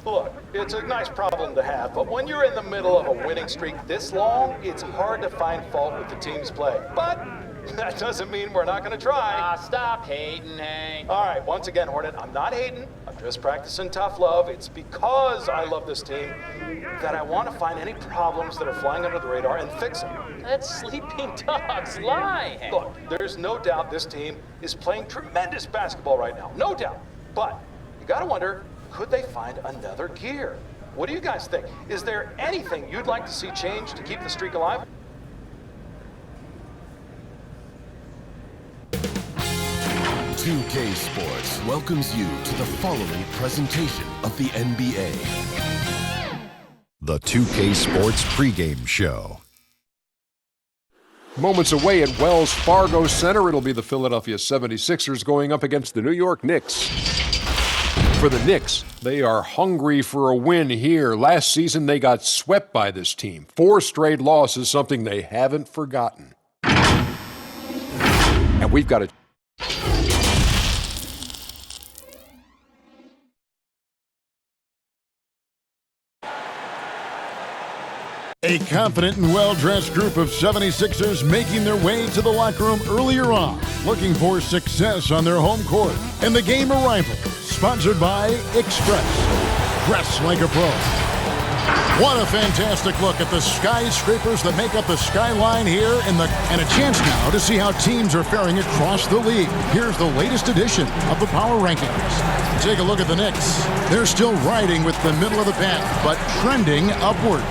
Look, it's a nice problem to have, but when you're in the middle of a winning streak this long, it's hard to find fault with the team's play. But that doesn't mean we're not going to try. Stop hating, Hank. All right, once again, Hornet, I'm not hating. I'm just practicing tough love. It's because I love this team that I want to find any problems that are flying under the radar and fix them. That's sleeping dog's lie, Hank. Look, there's no doubt this team is playing tremendous basketball right now. No doubt. But you got to wonder, could they find another gear? What do you guys think? Is there anything you'd like to see change to keep the streak alive? $2K Sports welcomes you to the following presentation of the NBA. The 2K Sports pregame show. Moments away at Wells Fargo Center, it'll be the Philadelphia 76ers going up against the New York Knicks. For the Knicks, they are hungry for a win here. Last season, they got swept by this team. 4 straight losses, something they haven't forgotten. And we've got to... A confident and well-dressed group of 76ers making their way to the locker room earlier on, looking for success on their home court. And the game arrival, sponsored by Express. Dress like a pro. What a fantastic look at the skyscrapers that make up the skyline here and a chance now to see how teams are faring across the league. Here's the latest edition of the Power Rankings. Take a look at the Knicks. They're still riding with the middle of the pack, but trending upward.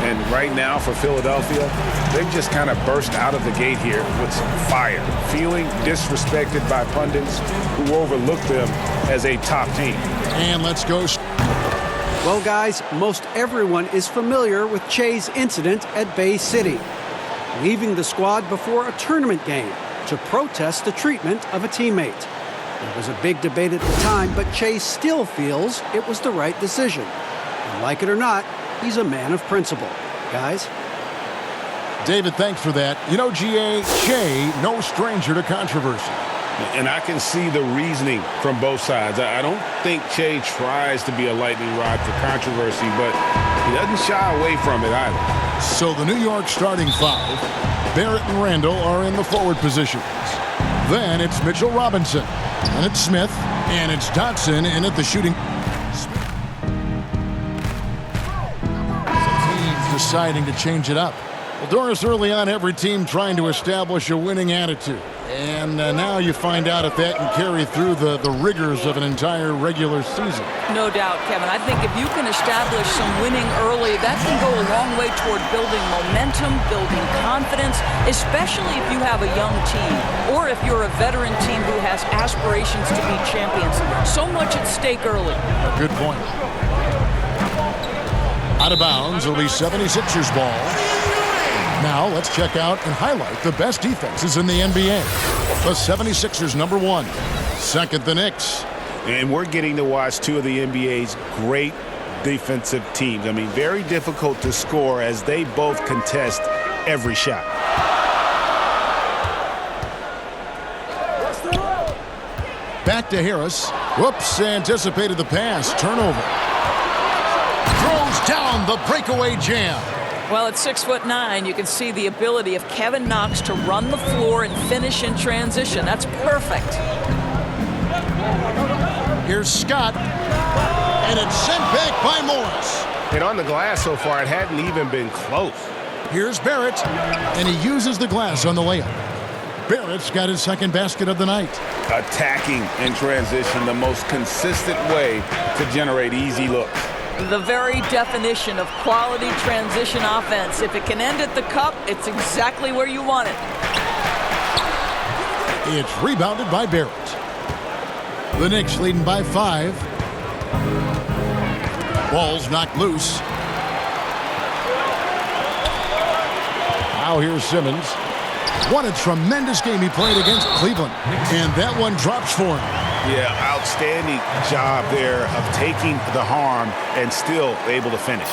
And right now for Philadelphia, they've just kind of burst out of the gate here with some fire, feeling disrespected by pundits who overlook them as a top team. And let's go. Well, guys, most everyone is familiar with Che's incident at Bay City, leaving the squad before a tournament game to protest the treatment of a teammate. There was a big debate at the time, but Che still feels it was the right decision. And like it or not, he's a man of principle. Guys? David, thanks for that. You know, G.A., Che, no stranger to controversy. And I can see the reasoning from both sides. I don't think Che tries to be a lightning rod for controversy, but he doesn't shy away from it either. So the New York starting 5, Barrett and Randall are in the forward positions. Then it's Mitchell Robinson, and it's Smith, and it's Dotson in at the shooting. Deciding to change it up. Well, Doris, early on, every team trying to establish a winning attitude. And now you find out if that can carry through the rigors of an entire regular season. No doubt, Kevin. I think if you can establish some winning early, that can go a long way toward building momentum, building confidence, especially if you have a young team or if you're a veteran team who has aspirations to be champions. So much at stake early. Good point. Out of bounds, it'll be 76ers ball. Now let's check out and highlight the best defenses in the NBA. The 76ers number 1. Second, the Knicks. And we're getting to watch two of the NBA's great defensive teams. I mean, very difficult to score as they both contest every shot. Back to Harris. Whoops, anticipated the pass. Turnover. Throws down the breakaway jam. Well, at 6'9", you can see the ability of Kevin Knox to run the floor and finish in transition. That's perfect. Here's Scott, and it's sent back by Morris. And on the glass so far, it hadn't even been close. Here's Barrett, and he uses the glass on the layup. Barrett's got his second basket of the night. Attacking in transition, the most consistent way to generate easy looks. The very definition of quality transition offense. If it can end at the cup, it's exactly where you want it. It's rebounded by Barrett. The Knicks leading by 5. Ball's knocked loose. Now here's Simmons. What a tremendous game he played against Cleveland. And that one drops for him. Yeah, outstanding job there of taking the harm and still able to finish.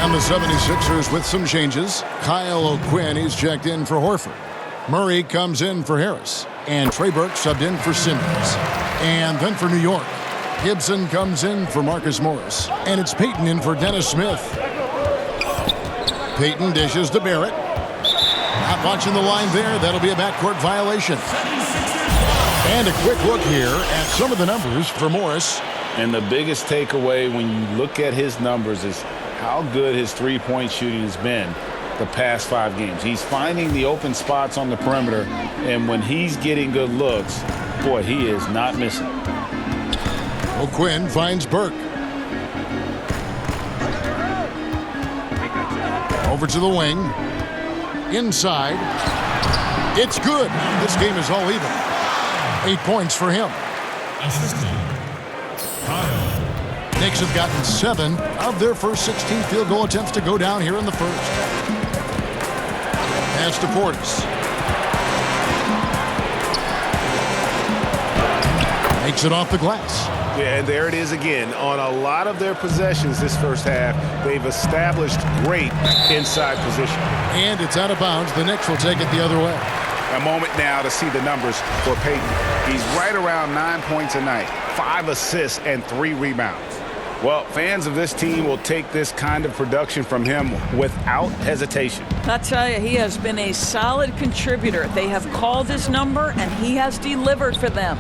And the 76ers with some changes. Kyle O'Quinn, he's checked in for Horford. Murray comes in for Harris. And Trey Burke subbed in for Simmons. And then for New York, Gibson comes in for Marcus Morris. And it's Payton in for Dennis Smith. Payton dishes to Barrett. Not watching the line there. That'll be a backcourt violation. And a quick look here at some of the numbers for Morris. And the biggest takeaway when you look at his numbers is how good his three-point shooting has been the past 5 games. He's finding the open spots on the perimeter, and when he's getting good looks, boy, he is not missing. O'Quinn finds Burke. Over to the wing. Inside. It's good. This game is all even. 8 points for him. Knicks have gotten 7 of their first 16 field goal attempts to go down here in the first. Pass to Portis. Makes it off the glass. Yeah, and there it is again. On a lot of their possessions this first half, they've established great inside position. And it's out of bounds. The Knicks will take it the other way. A moment now to see the numbers for Payton. He's right around 9 points a night, 5 assists, and 3 rebounds. Well, fans of this team will take this kind of production from him without hesitation. I tell you, he has been a solid contributor. They have called his number, and he has delivered for them.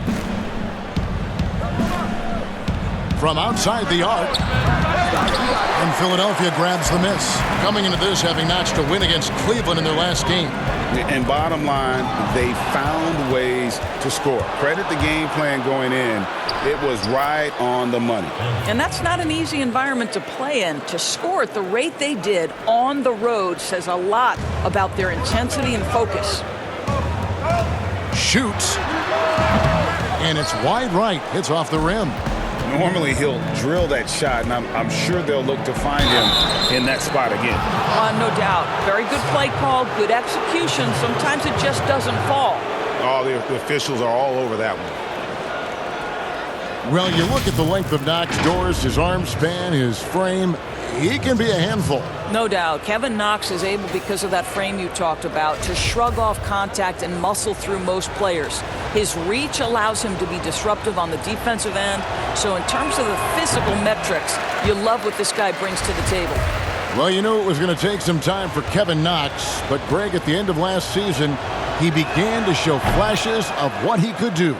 From outside the arc. And Philadelphia grabs the miss. Coming into this, having notched a win against Cleveland in their last game. And bottom line, they found ways to score. Credit the game plan going in. It was right on the money. And that's not an easy environment to play in. To score at the rate they did on the road says a lot about their intensity and focus. Shoots. And it's wide right. It's off the rim. Normally he'll drill that shot, and I'm sure they'll look to find him in that spot again. No doubt. Very good play call, good execution. Sometimes it just doesn't fall. Oh, the officials are all over that one. Well, you look at the length of Knox' doors, his arm span, his frame. He can be a handful. No doubt. Kevin Knox is able, because of that frame you talked about, to shrug off contact and muscle through most players. His reach allows him to be disruptive on the defensive end. So in terms of the physical metrics, you love what this guy brings to the table. Well, you knew it was going to take some time for Kevin Knox, but Greg, at the end of last season, he began to show flashes of what he could do.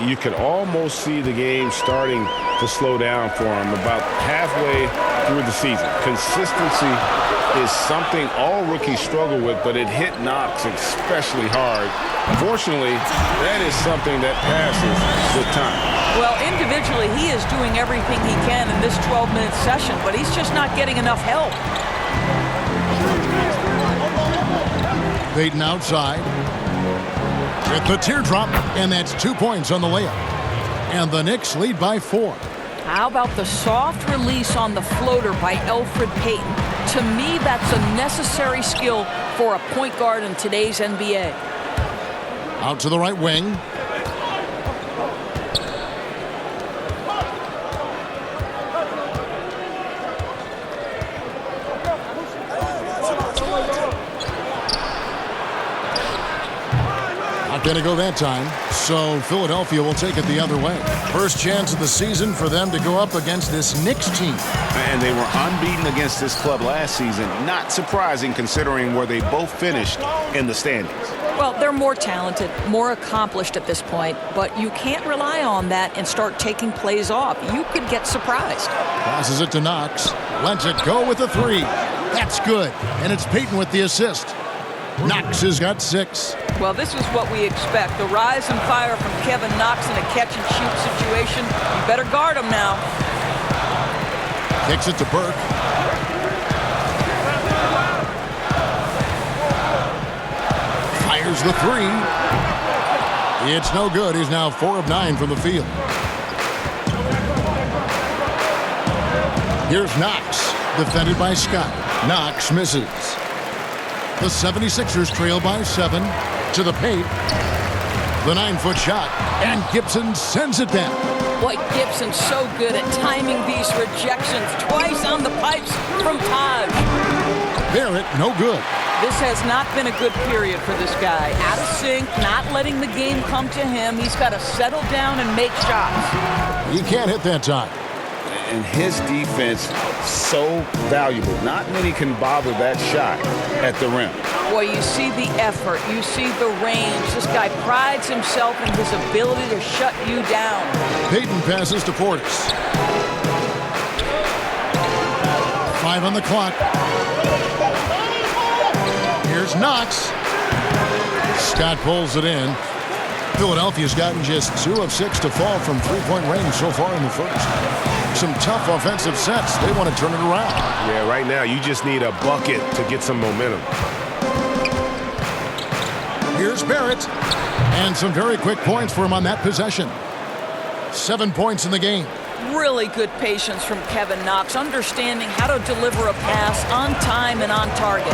You could almost see the game starting to slow down for him about halfway through the season. Consistency is something all rookies struggle with, but it hit Knox especially hard. Fortunately, that is something that passes with time. Well, individually, he is doing everything he can in this 12-minute session, but he's just not getting enough help. Payton outside. With the teardrop, and that's 2 points on the layup. And the Knicks lead by 4. How about the soft release on the floater by Elfrid Payton? To me, that's a necessary skill for a point guard in today's NBA. Out to the right wing. Not going to go that time, so Philadelphia will take it the other way. First chance of the season for them to go up against this Knicks team. And they were unbeaten against this club last season. Not surprising considering where they both finished in the standings. Well, they're more talented, more accomplished at this point, but you can't rely on that and start taking plays off. You could get surprised. Passes it to Knox. Lets it go with a 3. That's good. And it's Payton with the assist. Knox has got 6. Well, this is what we expect. The rise and fire from Kevin Knox in a catch-and-shoot situation. You better guard him now. Kicks it to Burke. Fires the 3. It's no good. He's now 4 of 9 from the field. Here's Knox, defended by Scott. Knox misses. The 76ers trail by 7 to the paint. The 9-foot shot, and Gibson sends it down. Boy, Gibson's so good at timing these rejections. Twice on the pipes from Taj. Barrett, no good. This has not been a good period for this guy. Out of sync, not not letting the game come to him. He's got to settle down and make shots. He can't hit that time. And his defense, so valuable. Not many can bother that shot at the rim. Boy, you see the effort. You see the range. This guy prides himself in his ability to shut you down. Payton passes to Portis. 5 on the clock. Here's Knox. Scott pulls it in. Philadelphia's gotten just 2 of 6 to fall from three-point range so far in the first. Some tough offensive sets. They want to turn it around. Yeah, right now you just need a bucket to get some momentum. Here's Barrett. And some very quick points for him on that possession. 7 points in the game. Really good patience from Kevin Knox, understanding how to deliver a pass on time and on target.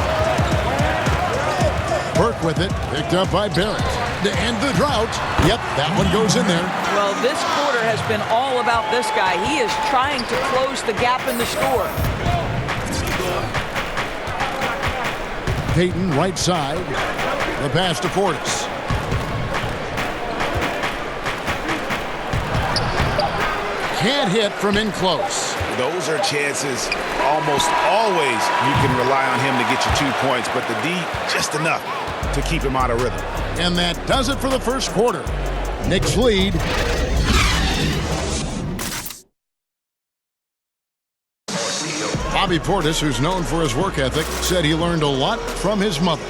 Burke with it, picked up by Barrett. To end the drought. Yep, that one goes in there. Well, this quarter has been all about this guy. He is trying to close the gap in the score. Payton, right side. The pass to Portis. Can't hit from in close. Those are chances almost always you can rely on him to get you 2 points, but the D, just enough to keep him out of rhythm. And that does it for the first quarter. Knicks lead. Bobby Portis, who's known for his work ethic, said he learned a lot from his mother.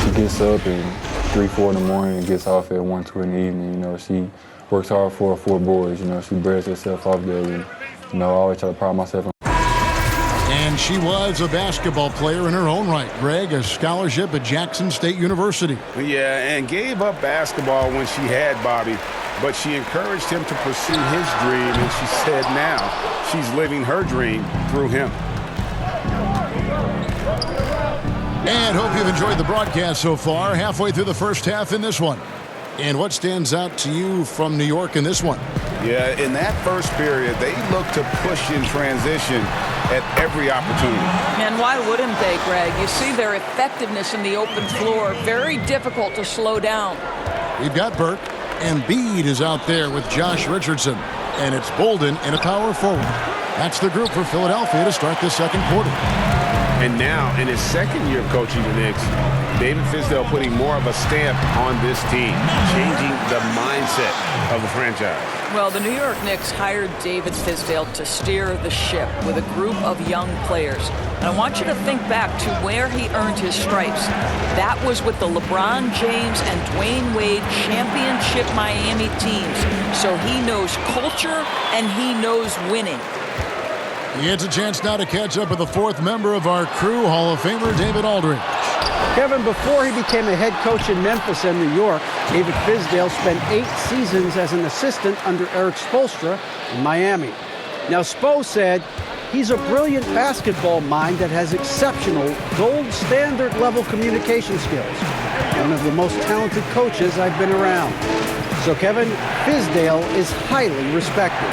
She gets up at 3, 4 in the morning and gets off at 1, 2 in the evening. You know, she works hard for her 4 boys. You know, she bears herself off daily. You know, I always try to pride myself on. And she was a basketball player in her own right. Greg, a scholarship at Jackson State University. Yeah, and gave up basketball when she had Bobby, but she encouraged him to pursue his dream, and she said now she's living her dream through him. And hope you've enjoyed the broadcast so far. Halfway through the first half in this one. And what stands out to you from New York in this one? Yeah, in that first period, they looked to push in transition at every opportunity. And why wouldn't they, Greg? You see their effectiveness in the open floor. Very difficult to slow down. We've got Burke, and Bede is out there with Josh Richardson. And it's Bolden in a power forward. That's the group for Philadelphia to start the second quarter. And now, in his second year of coaching the Knicks, David Fizdale putting more of a stamp on this team, changing the mindset of the franchise. Well, the New York Knicks hired David Fizdale to steer the ship with a group of young players. And I want you to think back to where he earned his stripes. That was with the LeBron James and Dwayne Wade championship Miami teams. So he knows culture and he knows winning. He gets a chance now to catch up with the fourth member of our crew, Hall of Famer David Aldridge. Kevin, before he became a head coach in Memphis and New York, David Fizdale spent 8 seasons as an assistant under Eric Spoelstra in Miami. Now, Spo said he's a brilliant basketball mind that has exceptional, gold standard level communication skills. One of the most talented coaches I've been around. So, Kevin, Fizdale is highly respected.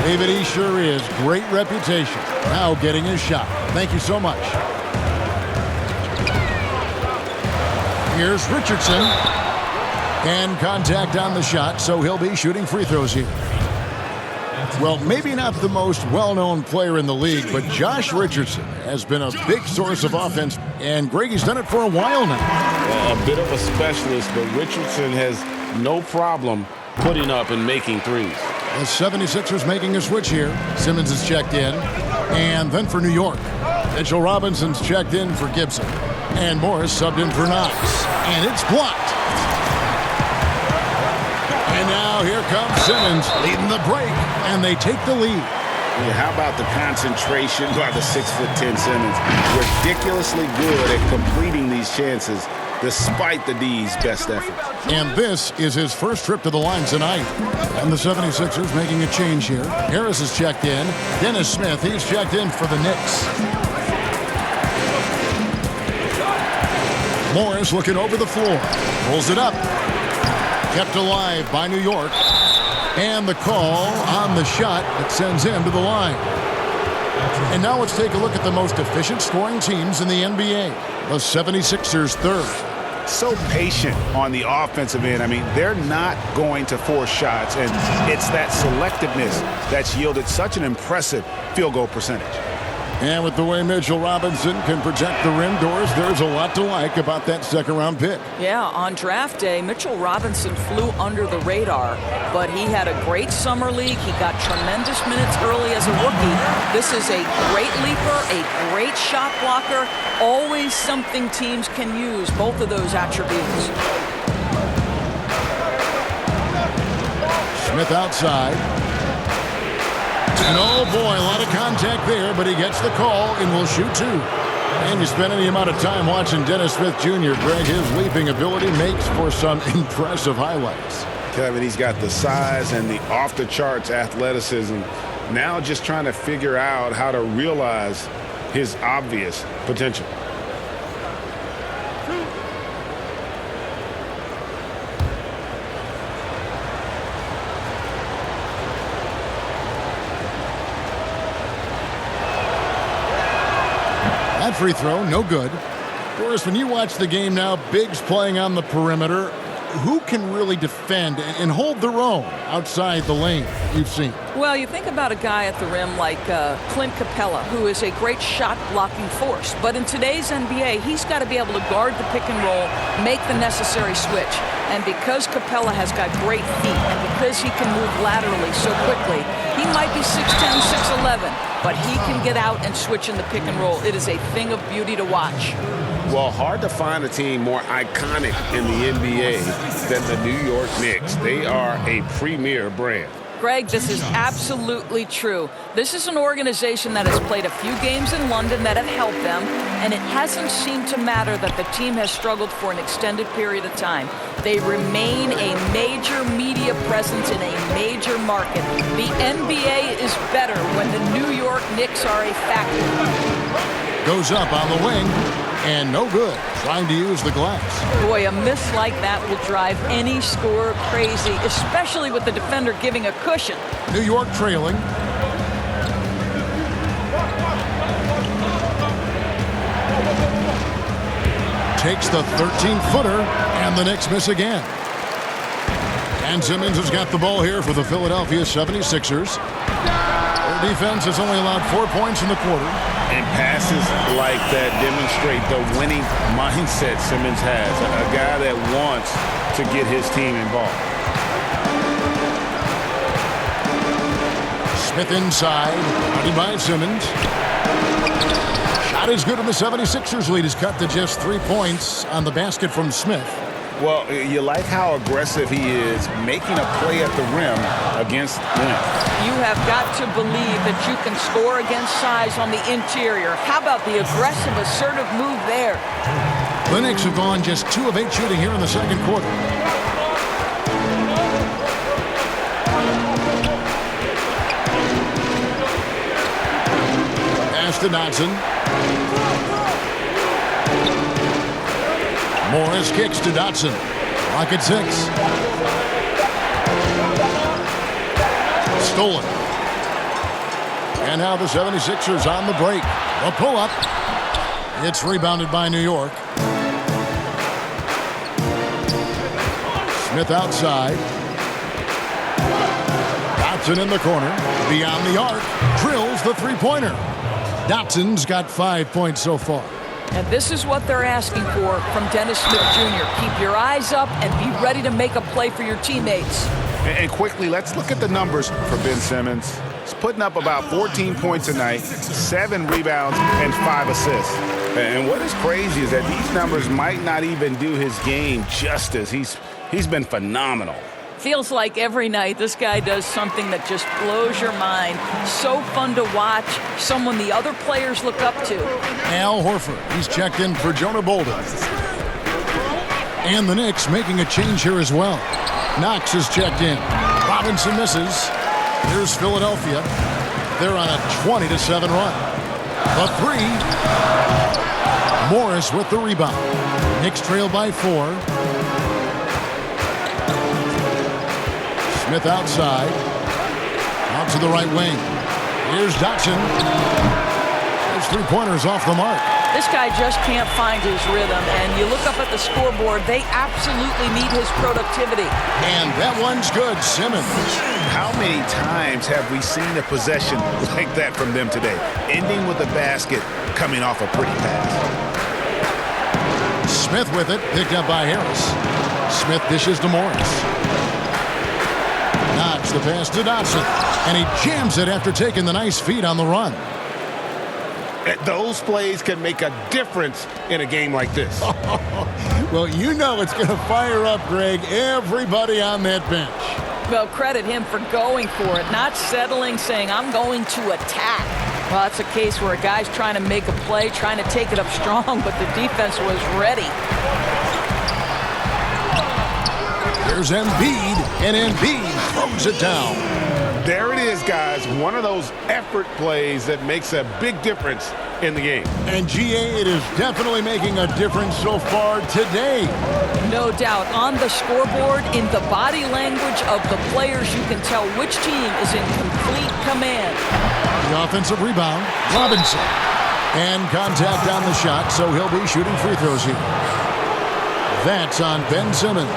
David, he sure is. Great reputation. Now getting his shot. Thank you so much. Here's Richardson. And contact on the shot, so he'll be shooting free throws here. Well, maybe not the most well-known player in the league, but Josh Richardson has been a big source of offense, and Greggy's done it for a while now. A bit of a specialist, but Richardson has no problem putting up and making threes. The 76ers making a switch here. Simmons is checked in. And then for New York, Mitchell Robinson's checked in for Gibson. And Morris subbed in for Knox. And it's blocked. And now here comes Simmons leading the break. And they take the lead. Yeah, how about the concentration by the 6'10" Simmons? Ridiculously good at completing these chances despite the D's best efforts. And this is his first trip to the line tonight. And the 76ers making a change here. Harris is checked in. Dennis Smith, he's checked in for the Knicks. Morris looking over the floor. Pulls it up. Kept alive by New York. And the call on the shot that sends him to the line. And now let's take a look at the most efficient scoring teams in the NBA. The 76ers third. so patient on the offensive end. I mean, they're not going to force shots, and it's that selectiveness that's yielded such an impressive field goal percentage. And with the way Mitchell Robinson can protect the rim doors, there's a lot to like about that second-round pick. Yeah, on draft day, Mitchell Robinson flew under the radar, but he had a great summer league. He got tremendous minutes early as a rookie. This is a great leaper, a great shot blocker, always something teams can use, both of those attributes. Smith outside. And oh boy, a lot of contact there, but he gets the call and will shoot two. And you spend any amount of time watching Dennis Smith Jr., Greg, his leaping ability makes for some impressive highlights. Kevin, he's got the size and the off-the-charts athleticism. Now just trying to figure out how to realize his obvious potential. That free throw, no good. Boris, when you watch the game now, bigs playing on the perimeter, who can really defend and hold their own outside the lane you've seen? Well, you think about a guy at the rim like Clint Capella, who is a great shot-blocking force. But in today's NBA, he's got to be able to guard the pick and roll, make the necessary switch. And because Capella has got great feet and because he can move laterally so quickly, he might be 6'10", 6'11", but he can get out and switch in the pick and roll. It is a thing of beauty to watch. Well, hard to find a team more iconic in the NBA than the New York Knicks. They are a premier brand. Greg, this is absolutely true. This is an organization that has played a few games in London that have helped them, and it hasn't seemed to matter that the team has struggled for an extended period of time. They remain a major media presence in a major market. The NBA is better when the New York Knicks are a factor. Goes up on the wing, and no good. Trying to use the glass. Boy, a miss like that will drive any scorer crazy, especially with the defender giving a cushion. New York trailing. Takes the 13-footer, and the Knicks miss again. And Simmons has got the ball here for the Philadelphia 76ers. Their defense has only allowed 4 points in the quarter. And passes like that demonstrate the winning mindset Simmons has. A guy that wants to get his team involved. Smith inside. Ready by Simmons. Shot is good, and the 76ers lead is cut to just 3 points on the basket from Smith. Well, you like how aggressive he is making a play at the rim against length. You have got to believe that you can score against size on the interior. How about the aggressive, assertive move there? The Knicks have gone just 2 of 8 shooting here in the second quarter. Pass to Dotson. Morris kicks to Dotson. Clock at 6. Stolen. And now the 76ers on the break. A pull-up. It's rebounded by New York. Smith outside. Dotson in the corner. Beyond the arc. Drills the three-pointer. Dotson's got 5 points so far. And this is what they're asking for from Dennis Smith Jr. Keep your eyes up and be ready to make a play for your teammates. And quickly, let's look at the numbers for Ben Simmons. He's putting up about 14 points a night, 7 rebounds, and 5 assists. And what is crazy is that these numbers might not even do his game justice. He's been phenomenal. Feels like every night this guy does something that just blows your mind. So fun to watch, someone the other players look up to. Al Horford, he's checked in for Jonah Bolden. And the Knicks making a change here as well. Knox is checked in. Robinson misses. Here's Philadelphia. They're on a 20-7 run. The 3. Morris with the rebound. Knicks trail by 4. Smith outside. Out to the right wing. Here's Dotson. His three-pointers off the mark. This guy just can't find his rhythm, and you look up at the scoreboard, they absolutely need his productivity. And that one's good, Simmons. How many times have we seen a possession like that from them today, ending with a basket coming off a pretty pass? Smith with it, picked up by Harris. Smith dishes to Morris. Knocks the pass to Dotson, and he jams it after taking the nice feed on the run. Those plays can make a difference in a game like this. Well, you know it's going to fire up, Greg, everybody on that bench. Well, credit him for going for it, not settling, saying, I'm going to attack. Well, that's a case where a guy's trying to make a play, trying to take it up strong, but the defense was ready. There's Embiid, and Embiid throws it down. There it is, guys. One of those effort plays that makes a big difference in the game. And GA, it is definitely making a difference so far today. No doubt. On the scoreboard, in the body language of the players, you can tell which team is in complete command. The offensive rebound, Robinson. And contact on the shot, so he'll be shooting free throws here. That's on Ben Simmons.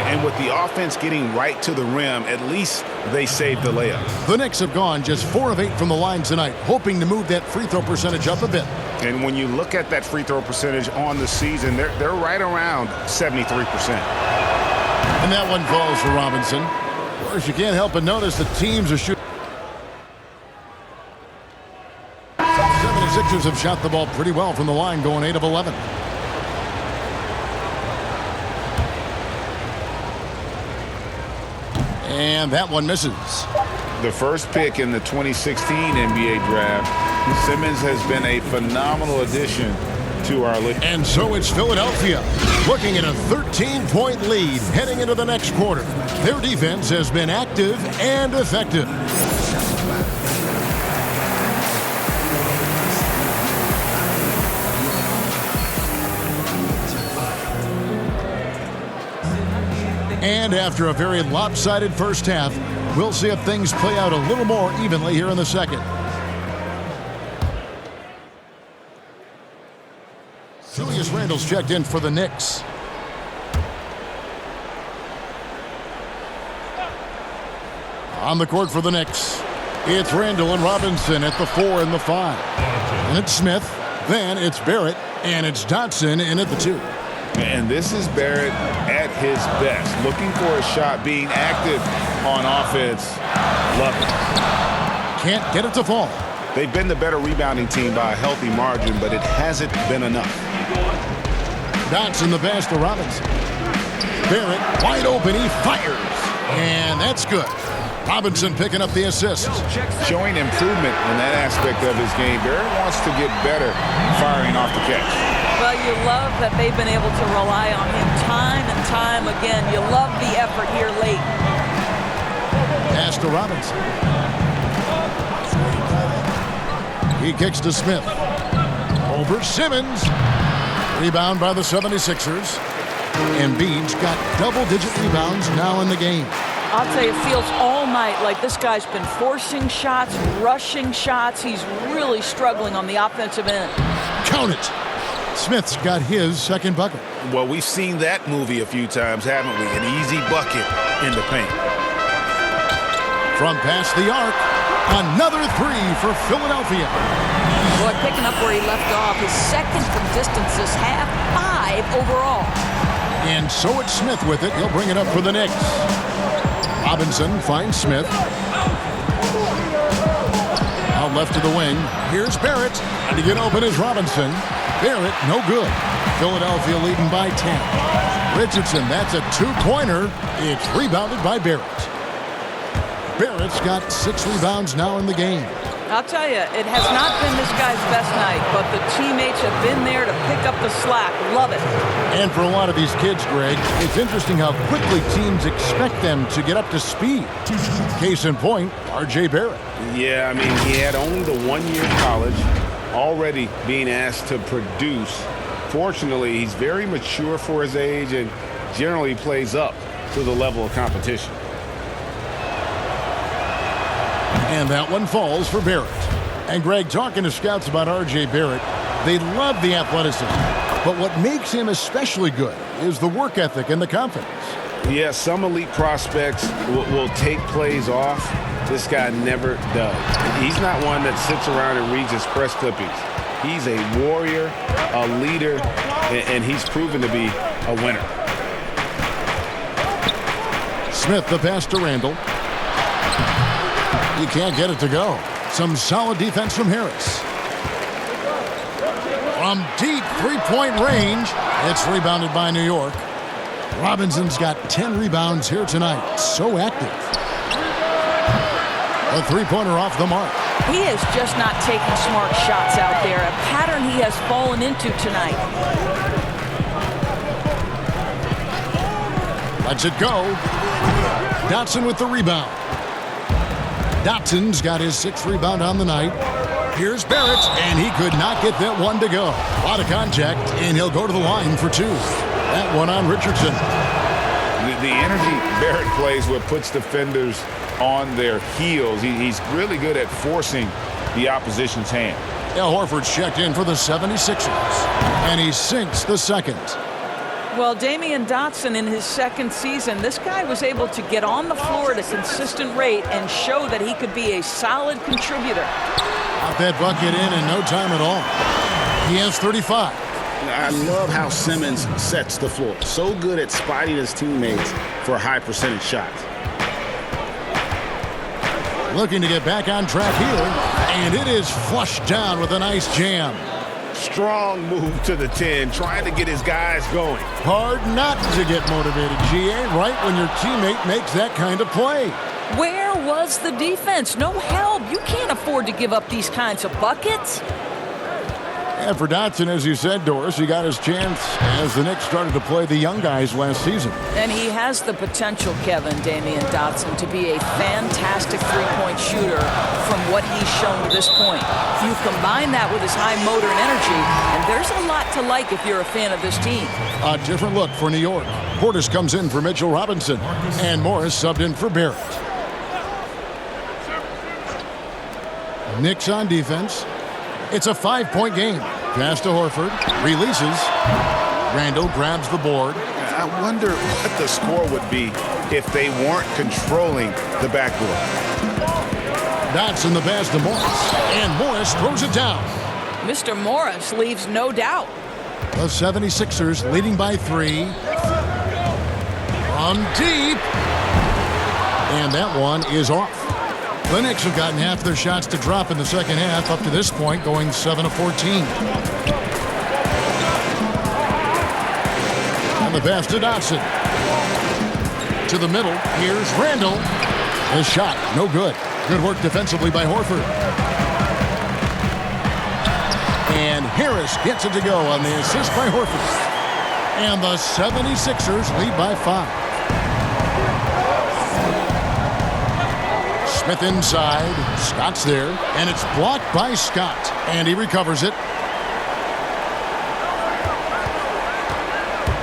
And with the offense getting right to the rim, at least they saved the layup. The Knicks have gone just 4 of 8 from the line tonight, hoping to move that free throw percentage up a bit. And when you look at that free throw percentage on the season, they're right around 73%. And that one falls for Robinson. Of course, you can't help but notice the teams are shooting. 76ers have shot the ball pretty well from the line, going 8 of 11. And that one misses. The first pick in the 2016 NBA draft, Simmons has been a phenomenal addition to our league. And so it's Philadelphia looking at a 13-point lead heading into the next quarter. Their defense has been active and effective. And after a very lopsided first half, we'll see if things play out a little more evenly here in the second. Julius Randle's checked in for the Knicks. On the court for the Knicks, it's Randle and Robinson at the 4 and the 5. And it's Smith, then it's Barrett, and it's Dotson in at the 2. And this is Barrett at his best, looking for a shot, being active on offense. Love it. Can't get it to fall. They've been the better rebounding team by a healthy margin, but it hasn't been enough. Dotson the pass to Robinson. Barrett wide open, he fires. And that's good. Robinson picking up the assist. Showing improvement in that aspect of his game. Barrett wants to get better firing off the catch. Well, you love that they've been able to rely on him time and time again. You love the effort here late. Pass to Robinson. He kicks to Smith. Over Simmons. Rebound by the 76ers. Embiid's got double-digit rebounds now in the game. I'll tell you, it feels all night like this guy's been forcing shots, rushing shots. He's really struggling on the offensive end. Count it. Smith's got his second bucket. Well, we've seen that movie a few times, haven't we? An easy bucket in the paint. From past the arc, another 3 for Philadelphia. Boy, picking up where he left off. His second from distance this half, 5 overall. And so it's Smith with it. He'll bring it up for the Knicks. Robinson finds Smith. Out left to the wing. Here's Barrett. And to get open is Robinson. Barrett, no good. Philadelphia leading by 10. Richardson, that's a 2-pointer. It's rebounded by Barrett. Barrett's got 6 rebounds now in the game. I'll tell you, it has not been this guy's best night, but the teammates have been there to pick up the slack. Love it. And for a lot of these kids, Greg, it's interesting how quickly teams expect them to get up to speed. Case in point, R.J. Barrett. Yeah, I mean, he had only the 1 year of college, already being asked to produce. Fortunately, he's very mature for his age and generally plays up to the level of competition. And that one falls for Barrett. And Greg, talking to scouts about R.J. Barrett, They love the athleticism. But what makes him especially good is the work ethic and the confidence. Yeah, some elite prospects will take plays off. This guy never does. He's not one that sits around and reads his press clippings. He's a warrior, a leader, and he's proven to be a winner. Smith, the pass to Randall. He can't get it to go. Some solid defense from Harris. From deep three-point range, it's rebounded by New York. Robinson's got 10 rebounds here tonight. So active. A three-pointer off the mark. He is just not taking smart shots out there, a pattern he has fallen into tonight. Lets it go. Dotson with the rebound. Dotson's got his 6th rebound on the night. Here's Barrett, and he could not get that one to go. A lot of contact, and he'll go to the line for 2. That one on Richardson. The energy Barrett plays with puts defenders on their heels. He's really good at forcing the opposition's hand. Al Horford's checked in for the 76ers, and he sinks the second. Well, Damian Dotson in his 2nd season, this guy was able to get on the floor at a consistent rate and show that he could be a solid contributor. Got that bucket in no time at all. He has 35. I love how Simmons sets the floor. So good at spotting his teammates for high percentage shots. Looking to get back on track here, and it is flushed down with a nice jam. Strong move to the 10, trying to get his guys going. Hard not to get motivated, GA, right when your teammate makes that kind of play. Where was the defense? No help. You can't afford to give up these kinds of buckets. And for Dotson, as you said, Doris, he got his chance as the Knicks started to play the young guys last season. And he has the potential, Kevin, Damian Dotson, to be a fantastic three-point shooter from what he's shown to this point. You combine that with his high motor and energy, and there's a lot to like if you're a fan of this team. A different look for New York. Portis comes in for Mitchell Robinson, and Morris subbed in for Barrett. Knicks on defense. It's a 5-point game. Pass to Horford. Releases. Randall grabs the board. I wonder what the score would be if they weren't controlling the backboard. Dotson the pass to Morris. And Morris throws it down. Mr. Morris leaves no doubt. The 76ers leading by 3. From deep. And that one is off. The Knicks have gotten half their shots to drop in the second half, up to this point, going 7 of 14. And the pass to Dotson. To the middle, here's Randall. His shot, no good. Good work defensively by Horford. And Harris gets it to go on the assist by Horford. And the 76ers lead by 5. Smith inside. Scott's there. And it's blocked by Scott. And he recovers it.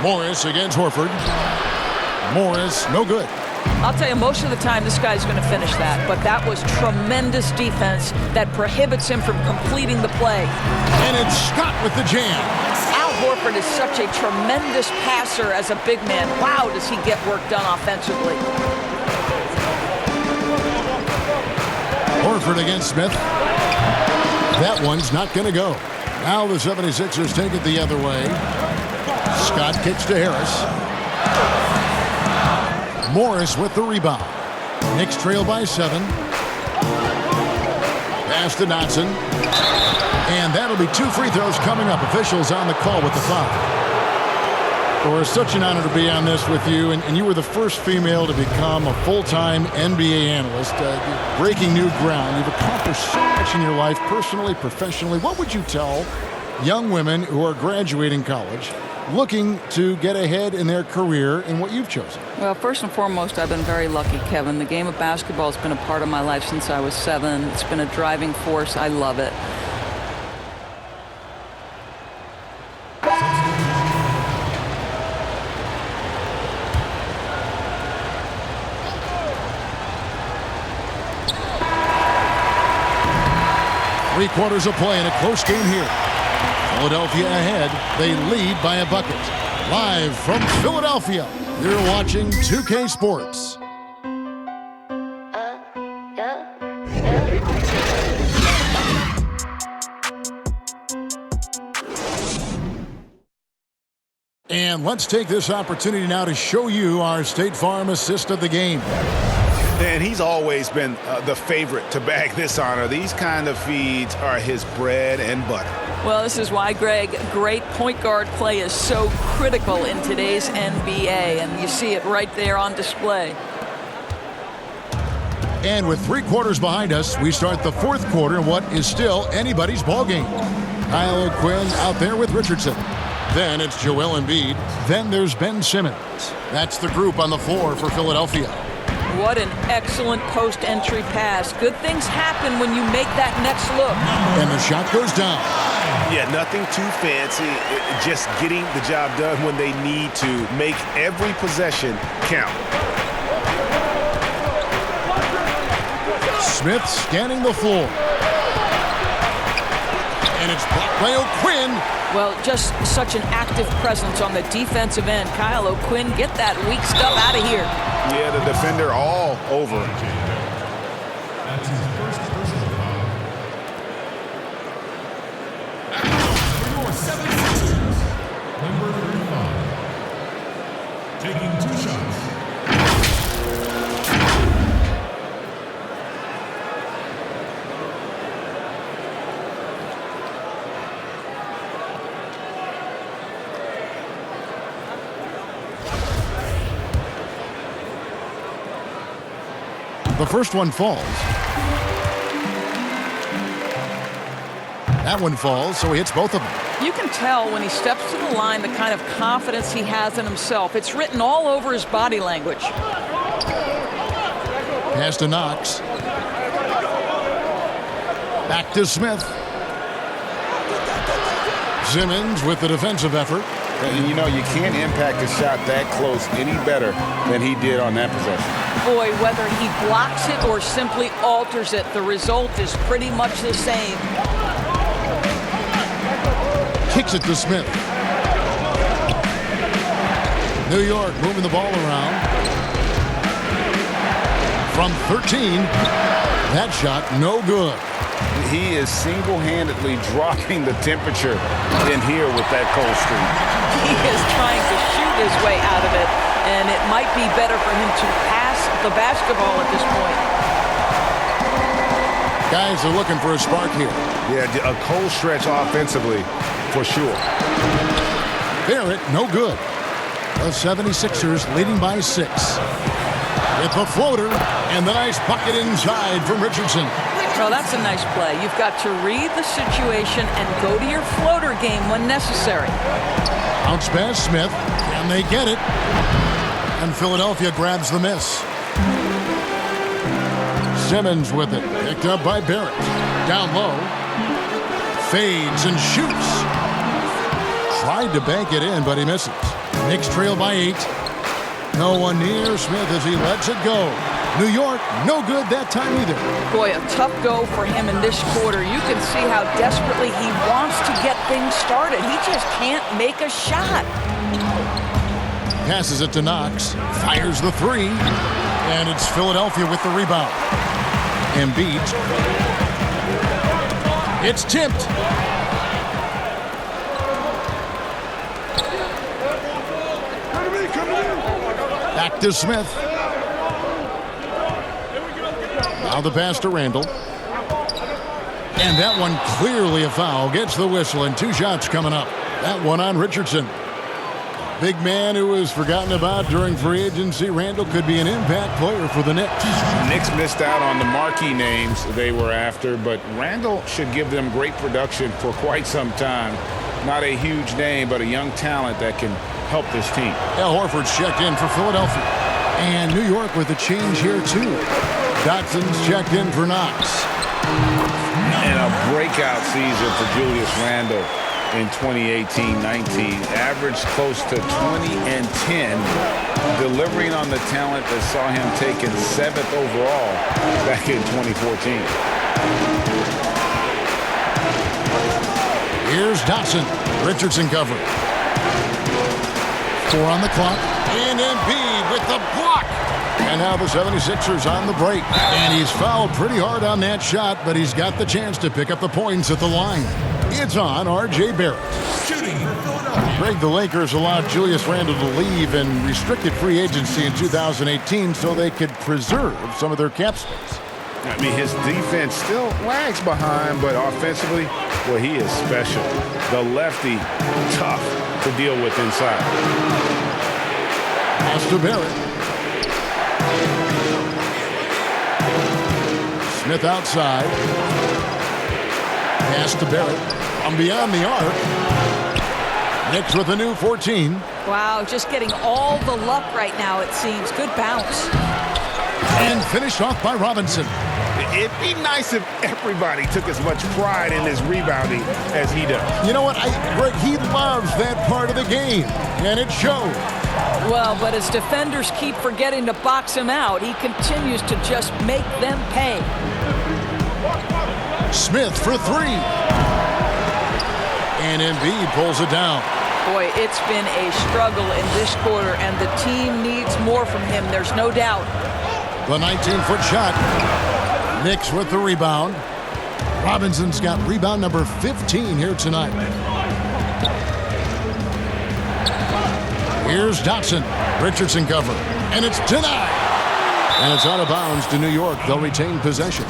Morris against Horford. Morris, no good. I'll tell you, most of the time this guy's going to finish that. But that was tremendous defense that prohibits him from completing the play. And it's Scott with the jam. Al Horford is such a tremendous passer as a big man. Wow, does he get work done offensively. Horford against Smith. That one's not going to go. Now the 76ers take it the other way. Scott kicks to Harris. Morris with the rebound. Knicks trail by 7. Pass to Dotson. And that'll be 2 free throws coming up. Officials on the call with the foul. Well, it's such an honor to be on this with you, and you were the first female to become a full-time NBA analyst, breaking new ground. You've accomplished so much in your life, personally, professionally. What would you tell young women who are graduating college, looking to get ahead in their career in what you've chosen? Well, first and foremost, I've been very lucky, Kevin. The game of basketball has been a part of my life since I was 7. It's been a driving force. I love it. Three quarters of play in a close game here. Philadelphia ahead. They lead by a bucket. Live from Philadelphia, you're watching 2K Sports. And let's take this opportunity now to show you our State Farm assist of the game. And he's always been the favorite to bag this honor. These kind of feeds are his bread and butter. Well, this is why, Greg, great point guard play is so critical in today's NBA, and you see it right there on display. And with 3 quarters behind us, we start the 4th quarter in what is still anybody's ballgame. Kyle O'Quinn out there with Richardson. Then it's Joel Embiid. Then there's Ben Simmons. That's the group on the floor for Philadelphia. What an excellent post-entry pass. Good things happen when you make that next look. And the shot goes down. Yeah, nothing too fancy. Just getting the job done when they need to. Make every possession count. Smith scanning the floor. And it's blocked by O'Quinn. Well, just such an active presence on the defensive end. Kyle O'Quinn, get that weak stuff out of here. Yeah, the defender all over him. That's his first personal foul. For your 76ers, number 35, taking 2 shots. The first one falls. That one falls, so he hits both of them. You can tell when he steps to the line the kind of confidence he has in himself. It's written all over his body language. Pass to Knox. Back to Smith. Simmons with the defensive effort. And you know, you can't impact a shot that close any better than he did on that possession. Boy, whether he blocks it or simply alters it, the result is pretty much the same. Kicks it to Smith. New York moving the ball around. From 13, that shot no good. He is single-handedly dropping the temperature in here with that cold streak. He is trying to shoot his way out of it, and it might be better for him to pass the basketball at this point. Guys are looking for a spark here. Yeah, a cold stretch offensively, for sure. Barrett, no good. The 76ers leading by 6. With the floater, and the nice bucket inside from Richardson. Well, that's a nice play. You've got to read the situation and go to your floater game when necessary. Bounce pass Smith. Can they get it? And Philadelphia grabs the miss. Simmons with it. Picked up by Barrett. Down low. Fades and shoots. Tried to bank it in, but he misses. Knicks trail by 8. No one near Smith as he lets it go. New York, no good that time either. Boy, a tough go for him in this quarter. You can see how desperately he wants to get things started. He just can't make a shot. Passes it to Knox. Fires the 3. And it's Philadelphia with the rebound. Embiid. It's tipped. Back to Smith. Now the pass to Randall. And that one clearly a foul. Gets the whistle and 2 shots coming up. That one on Richardson. Big man who was forgotten about during free agency. Randall could be an impact player for the Knicks. Knicks missed out on the marquee names they were after, but Randall should give them great production for quite some time. Not a huge name, but a young talent that can help this team. Al Horford's checked in for Philadelphia. And New York with a change here, too. Dotson's checked in for Knox. And a breakout season for Julius Randle in 2018-19. Averaged close to 20 and 10, delivering on the talent that saw him taken 7th overall back in 2014. Here's Dotson. Richardson covered. 4 on the clock. And Embiid with the block. And now the 76ers on the break. And he's fouled pretty hard on that shot, but he's got the chance to pick up the points at the line. It's on R.J. Barrett. Shooting for Philadelphia. Greg, the Lakers allowed Julius Randle to leave in restricted free agency in 2018 so they could preserve some of their cap space. I mean, his defense still lags behind, but offensively, well, he is special. The lefty, tough to deal with inside. Pass to Barrett. Smith outside. Pass to Barrett. From beyond the arc. Knicks with a new 14. Wow, just getting all the luck right now, it seems. Good bounce. And finished off by Robinson. It'd be nice if everybody took as much pride in his rebounding as he does. You know what? Greg, he loves that part of the game, and it shows. Well, but as defenders keep forgetting to box him out, he continues to just make them pay. Smith for 3. And Embiid pulls it down. Boy, it's been a struggle in this quarter, and the team needs more from him. There's no doubt. The 19-foot shot. Knicks with the rebound. Robinson's got rebound number 15 here tonight. Here's Dotson. Richardson cover. And it's denied. And it's out of bounds to New York. They'll retain possession.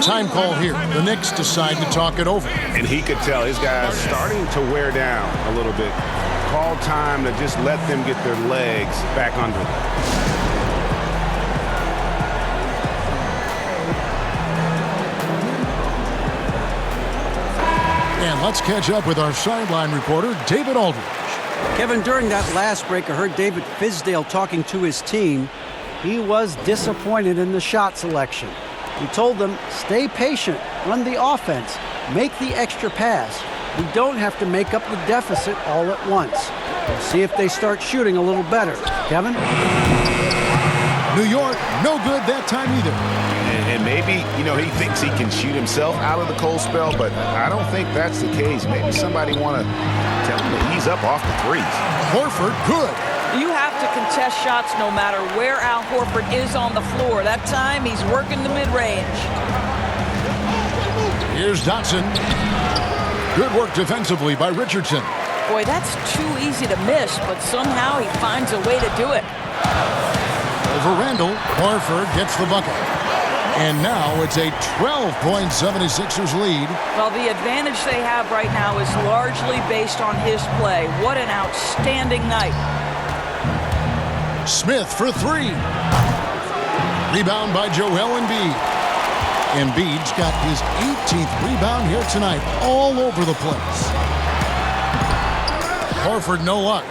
Time call here. The Knicks decide to talk it over. And he could tell his guys starting to wear down a little bit. Call time to just let them get their legs back under them. And let's catch up with our sideline reporter, David Aldridge. Kevin, during that last break, I heard David Fizdale talking to his team. He was disappointed in the shot selection. He told them, stay patient, run the offense, make the extra pass. We don't have to make up the deficit all at once. We'll see if they start shooting a little better. Kevin? New York, no good that time either. And maybe, he thinks he can shoot himself out of the cold spell, but I don't think that's the case. Maybe somebody want to tell him to ease up off the threes. Horford, good. You have to contest shots no matter where Al Horford is on the floor. That time, he's working the mid-range. Here's Dotson. Good work defensively by Richardson. Boy, that's too easy to miss, but somehow he finds a way to do it. Over Randle, Horford gets the bucket. And now it's a 12-point 76ers lead. Well, the advantage they have right now is largely based on his play. What an outstanding night. Smith for 3. Rebound by Joel Embiid. Embiid's got his 18th rebound here tonight, all over the place. Horford, no luck.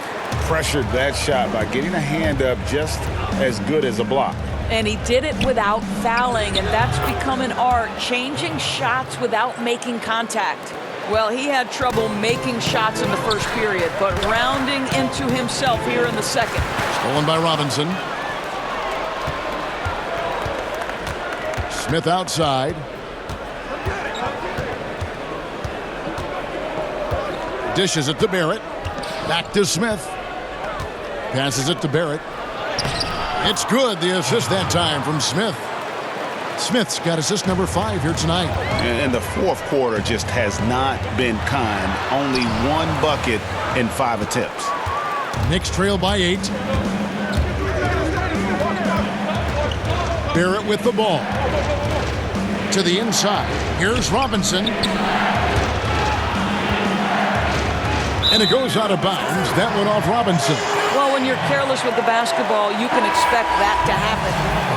Pressured that shot by getting a hand up just as good as a block. And he did it without fouling, and that's become an art, changing shots without making contact. Well, he had trouble making shots in the first period, but rounding into himself here in the second. Stolen by Robinson. Smith outside. Dishes it to Barrett. Back to Smith. Passes it to Barrett. It's good, the assist that time from Smith. Smith's got assist number 5 here tonight. And the fourth quarter just has not been kind. Only 1 bucket in 5 attempts. Knicks trail by 8. Barrett with the ball. To the inside. Here's Robinson. And it goes out of bounds. That went off Robinson. Well, when you're careless with the basketball, you can expect that to happen.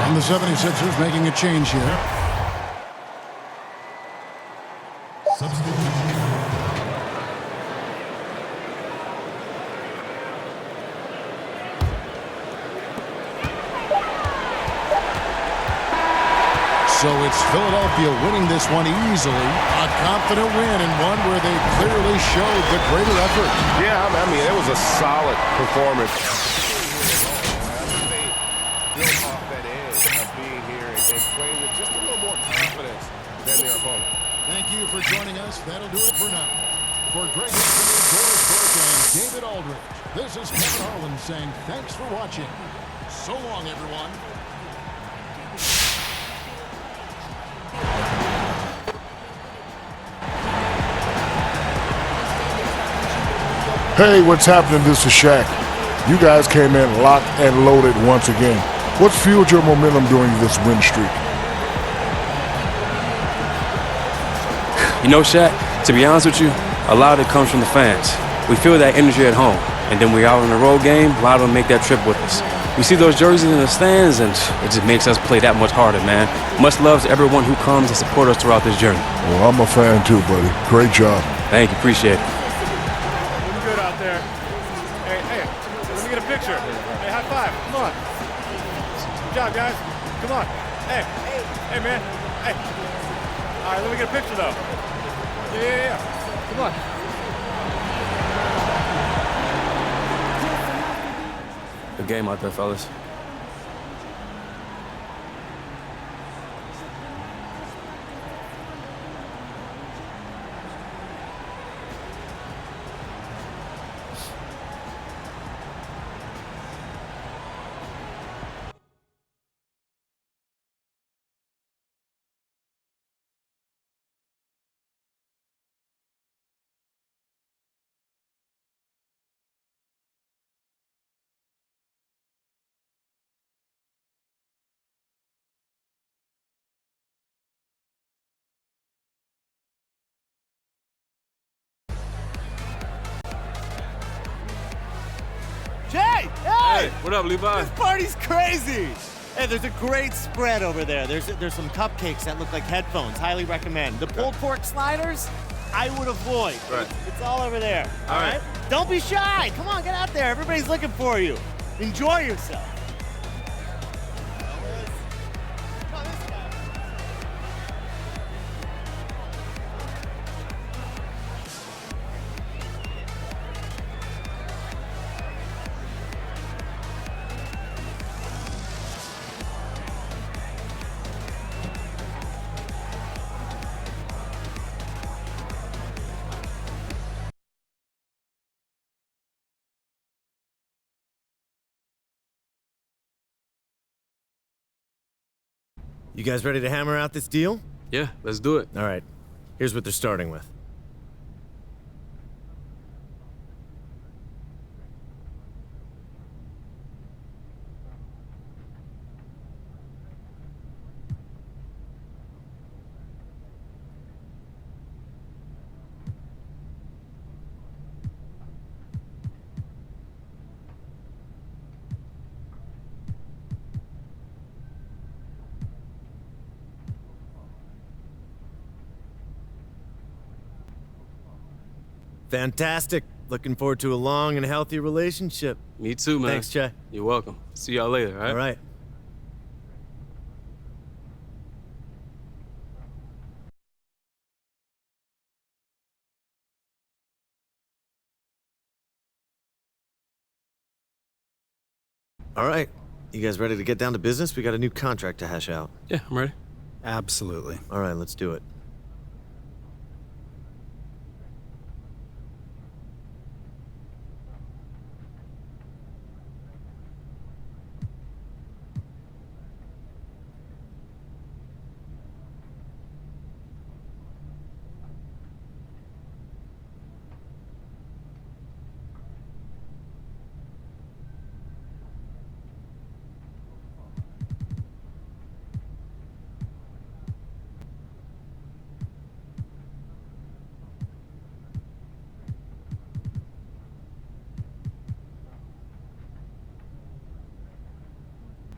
And the 76ers making a change here. So it's Philadelphia winning this one easily. A confident win and one where they clearly showed the greater effort. Yeah, I mean, it was a solid performance. Built off that edge of being here and playing with just a little more confidence than their opponent. Thank you for joining us. That'll do it for now. For Greg Anthony, Doris Burke, and David Aldridge, this is Kevin Harlan saying thanks for watching. So long, everyone. Hey, what's happening? This is Shaq. You guys came in locked and loaded once again. What's fueled your momentum during this win streak? You know, Shaq, to be honest with you, a lot of it comes from the fans. We feel that energy at home, and then we're out on the road game, a lot of them make that trip with us. We see those jerseys in the stands, and it just makes us play that much harder, man. Much love to everyone who comes and support us throughout this journey. Well, I'm a fan too, buddy. Great job. Thank you, appreciate it. Good out there. Hey, let me get a picture. Hey, high five, come on. Good job, guys. Come on. Hey, man. Hey. All right, let me get a picture, though. Yeah. Come on. Good game out there, fellas. Jay! Hey! What up, Levi? This party's crazy! Hey, there's a great spread over there. There's some cupcakes that look like headphones. Highly recommend. The pulled pork sliders, I would avoid. Right. It's all over there. All right. Don't be shy. Come on, get out there. Everybody's looking for you. Enjoy yourself. You guys ready to hammer out this deal? Yeah, let's do it. All right. Here's what they're starting with. Fantastic. Looking forward to a long and healthy relationship. Me too, man. Thanks, Jay. You're welcome. See y'all later, all right? All right. All right. You guys ready to get down to business? We got a new contract to hash out. Yeah, I'm ready. Absolutely. All right, let's do it.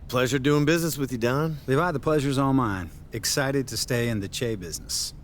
Pleasure doing business with you, Don. Levi, the pleasure's all mine. Excited to stay in the Che business.